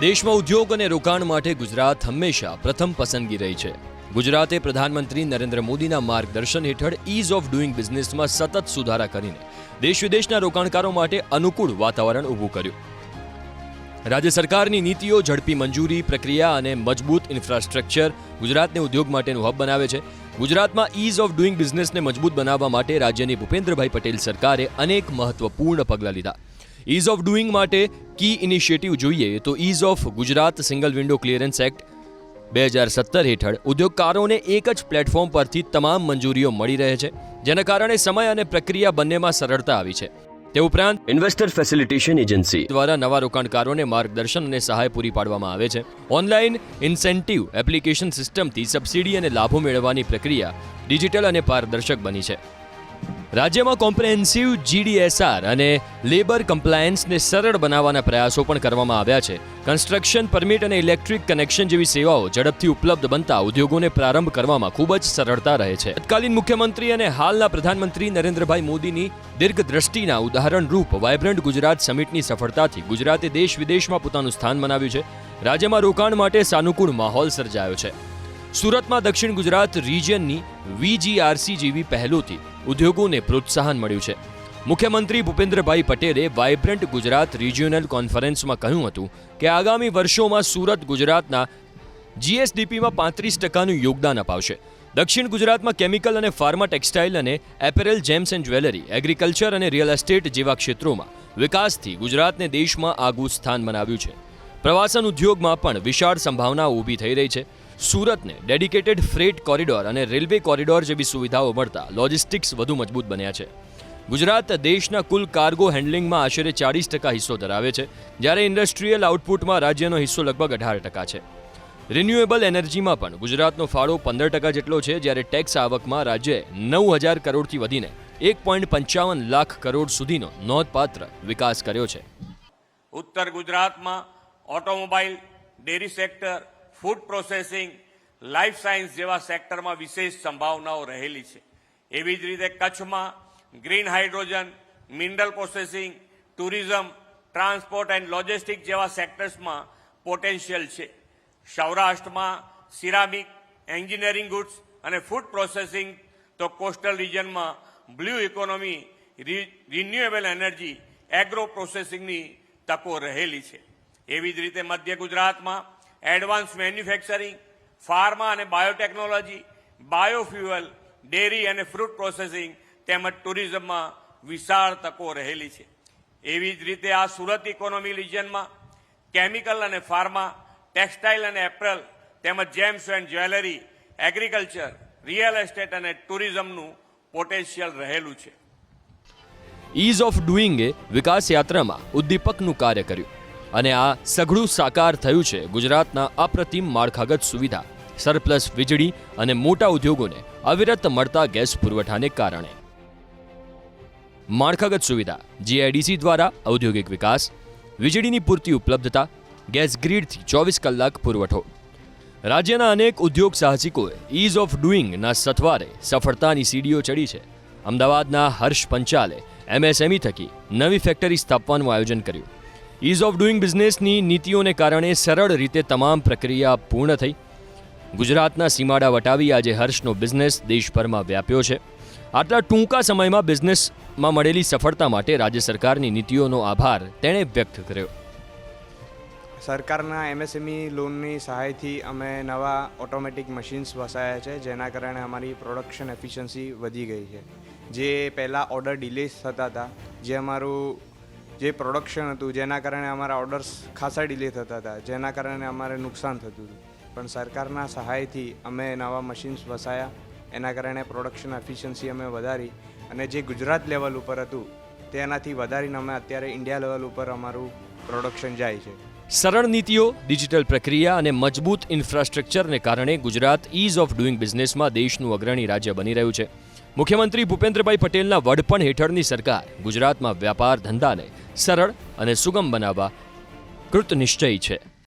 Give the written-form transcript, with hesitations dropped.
દેશમાં ઉદ્યોગ અને રોકાણ માટે ગુજરાત હંમેશા પ્રથમ પસંદગી રહી છે। ગુજરાતે પ્રધાનમંત્રી નરેન્દ્ર મોદીના માર્ગદર્શન હેઠળ ઇઝ ઓફ ડુઇંગ બિઝનેસમાં સતત સુધારા કરીને દેશ વિદેશના રોકાણકારો માટે અનુકૂળ વાતાવરણ ઊભું કર્યું। રાજ્ય સરકારની નીતિઓ, ઝડપી મંજૂરી પ્રક્રિયા અને મજબૂત ઇન્ફ્રાસ્ટ્રક્ચર ગુજરાતને ઉદ્યોગ માટેનું હબ બનાવે છે। ગુજરાતમાં ઇઝ ઓફ ડુઇંગ બિઝનેસને મજબૂત બનાવવા માટે રાજ્યની ભૂપેન્દ્રભાઈ પટેલ સરકારે અનેક મહત્વપૂર્ણ પગલાં લીધા। ઇઝ ઓફ ડુઇંગ માટે કી ઇનિશિયેટિવ જોઈએ તો ease of Gujarat single window clearance act 2017 હેઠળ ઉદ્યોગકારોને એક જ પ્લેટફોર્મ પરથી તમામ મંજૂરીઓ મળી રહે છે, જેના કારણે સમય અને પ્રક્રિયા બંનેમાં સરળતા આવી છે। તે ઉપરાંત ઇન્વેસ્ટર ફેસિલિટેશન એજન્સી દ્વારા નવા રોકાણકારોને માર્ગદર્શન અને સહાય પૂરી પાડવામાં આવે છે। ઓનલાઈન ઇન્સેન્ટિવ એપ્લિકેશન સિસ્ટમથી સબસિડી અને લાભો મેળવવાની પ્રક્રિયા ડિજિટલ અને પારદર્શક બની છે। રાજ્યમાં કોમ્પ્રિહેન્સિવ GDSR અને લેબર કમ્પ્લાયન્સને સરળ બનાવવાના પ્રયાસો પણ કરવામાં આવ્યા છે। કન્સ્ટ્રક્શન પરમિટ અને ઇલેક્ટ્રિક કનેક્શન જેવી સેવાઓ ઝડપથી ઉપલબ્ધ બનતા ઉદ્યોગોને પ્રારંભ કરવામાં ખૂબ જ સરળતા રહે છે। તત્કાલીન મુખ્યમંત્રી અને હાલના પ્રધાનમંત્રી નરેન્દ્રભાઈ મોદીની દીર્ઘદ્રષ્ટિના ઉદાહરણરૂપ વાયબ્રન્ટ ગુજરાત સમિટની સફળતાથી ગુજરાતે દેશ વિદેશમાં પોતાનું સ્થાન બનાવ્યું છે। રાજ્યમાં રોકાણ માટે સાનુકૂળ માહોલ સર્જાયો છે। સુરતમાં દક્ષિણ ગુજરાત રિજિયનની VGRC જેવી પહેલોથી ઉદ્યોગોને પ્રોત્સાહન મળ્યું છે। મુખ્યમંત્રી ભૂપેન્દ્રભાઈ પટેલે વાયબ્રન્ટ ગુજરાત રિજિયોનલ કોન્ફરન્સમાં કહ્યું હતું કે આગામી વર્ષોમાં સુરત ગુજરાતના GSDPમાં 35%નું યોગદાન અપાવશે। દક્ષિણ ગુજરાતમાં કેમિકલ અને ફાર્મા, ટેક્સટાઇલ અને apparel, gems and jewellery, agriculture અને રિયલ એસ્ટેટ જેવા ક્ષેત્રોમાં વિકાસથી ગુજરાતને દેશમાં આગવું સ્થાન બનાવ્યું છે। પ્રવાસન ઉદ્યોગમાં પણ વિશાળ સંભાવનાઓ ઊભી થઈ રહી છે। સુરતને ડેડિકેટેડ ફ્રેટ કોરિડોર અને રેલવે કોરિડોર જેવી સુવિધાઓ મળતા લોજિસ્ટિક્સ વધુ મજબૂત બન્યા છે। ગુજરાત દેશના કુલ કાર્ગો હેન્ડલિંગમાં આશરે 40% હિસ્સો ધરાવે છે, જ્યારે ઇન્ડસ્ટ્રીયલ આઉટપુટમાં રાજ્યનો હિસ્સો લગભગ 18% છે। રિન્યુએબલ એનર્જીમાં પણ ગુજરાતનો ફાળો 15% જેટલો છે, જ્યારે ટેક્સ આવકમાં રાજ્યએ 9,000 કરોડથી વધીને 1.55 લાખ કરોડ સુધીનો નોંધપાત્ર વિકાસ કર્યો છે। ઉત્તર ગુજરાતમાં automobile, dairy sector, food processing, life science જેવા સેક્ટરમાં વિશેષ સંભાવનાઓ રહેલી છે। એવી જ રીતે કચ્છમાં green hydrogen, mineral processing, tourism, transport and logistic જેવા સેક્ટર્સમાં પોટેન્શિયલ છે। સૌરાષ્ટ્રમાં સિરામિક, એન્જિનિયરિંગ ગુડ્સ અને ફૂડ પ્રોસેસિંગ, તો કોસ્ટલ રિજનમાં blue economy, renewable energy, agro પ્રોસેસિંગની તકો રહેલી છે। એવી જ રીતે મધ્ય ગુજરાતમાં એડવાન્સ મેન્યુફેક્ચરિંગ, ફાર્મા અને બાયોટેકનોલોજી, બાયોફ્યુઅલ, ડેરી અને ફ્રૂટ પ્રોસેસિંગ તેમજ ટુરિઝમમાં વિશાળ તકો રહેલી છે। એવી જ રીતે આ સુરત ઇકોનોમી રિજિયનમાં કેમિકલ અને ફાર્મા, ટેક્સટાઇલ અને એપરલ તેમજ gems and jewellery, agriculture, real estate અને ટુરિઝમનું પોટેન્શિયલ રહેલું છે। ઇઝ ઓફ ડુઇંગે વિકાસ યાત્રામાં ઉદ્દીપકનું કાર્ય કર્યું અને આ સઘળું સાકાર થયું છે ગુજરાતના અપ્રતિમ માળખાગત સુવિધા, સરપ્લસ વીજળી અને મોટા ઉદ્યોગોને અવિરત મળતા ગેસ પુરવઠાને કારણે। માળખાગત સુવિધા GIDC દ્વારા ઔદ્યોગિક વિકાસ, વીજળીની પૂરતી ઉપલબ્ધતા, ગેસ ગ્રીડથી 24 કલાક પુરવઠો। રાજ્યના અનેક ઉદ્યોગ સાહસિકોએ ઇઝ ઓફ ડુઇંગના સથવારે સફળતાની સીડીઓ ચડી છે। અમદાવાદના હર્ષ પંચાલે MSME થકી નવી ફેક્ટરી સ્થાપવાનું આયોજન કર્યું। ઇઝ ઓફ ડુઇંગ બિઝનેસની નીતિઓને કારણે સરળ રીતે તમામ પ્રક્રિયા પૂર્ણ થઈ। ગુજરાતના સીમાડા વટાવી આજે હર્ષનો બિઝનેસ દેશભરમાં વ્યાપ્યો છે। આટલા ટૂંકા સમયમાં બિઝનેસમાં મળેલી સફળતા માટે રાજ્ય સરકારની નીતિઓનો આભાર તેણે વ્યક્ત કર્યો। સરકારના MSME લોનની સહાયથી અમે નવા ઓટોમેટિક મશીન્સ વસાયા છે, જેના કારણે અમારી પ્રોડક્શન એફિશિયન્સી વધી ગઈ છે। જે પહેલાં ઓર્ડર ડિલે થતા હતા, જે અમારું જે પ્રોડક્શન હતું, જેના કારણે અમારા ઓર્ડર્સ ખાસા ડિલે થતા હતા, જેના કારણે અમારે નુકસાન થતું હતું, પણ સરકારના સહાયથી અમે નવા મશીન્સ વસાયા, એના કારણે પ્રોડક્શન એફિશિયન્સી અમે વધારી અને જે ગુજરાત લેવલ ઉપર હતું તેનાથી વધારીને અમે અત્યારે ઇન્ડિયા લેવલ ઉપર અમારું પ્રોડક્શન જાય છે। સરળ નીતિઓ, ડિજિટલ પ્રક્રિયા અને મજબૂત ઇન્ફ્રાસ્ટ્રક્ચરને કારણે ગુજરાત ઇઝ ઓફ ડુઇંગ બિઝનેસમાં દેશનું અગ્રણી રાજ્ય બની રહ્યું છે। મુખ્યમંત્રી ભૂપેન્દ્રભાઈ પટેલના વડપણ હેઠળની સરકાર ગુજરાતમાં વ્યાપાર ધંધાને સરળ અને સુગમ બનાવવા કૃતનિશ્ચયી છે।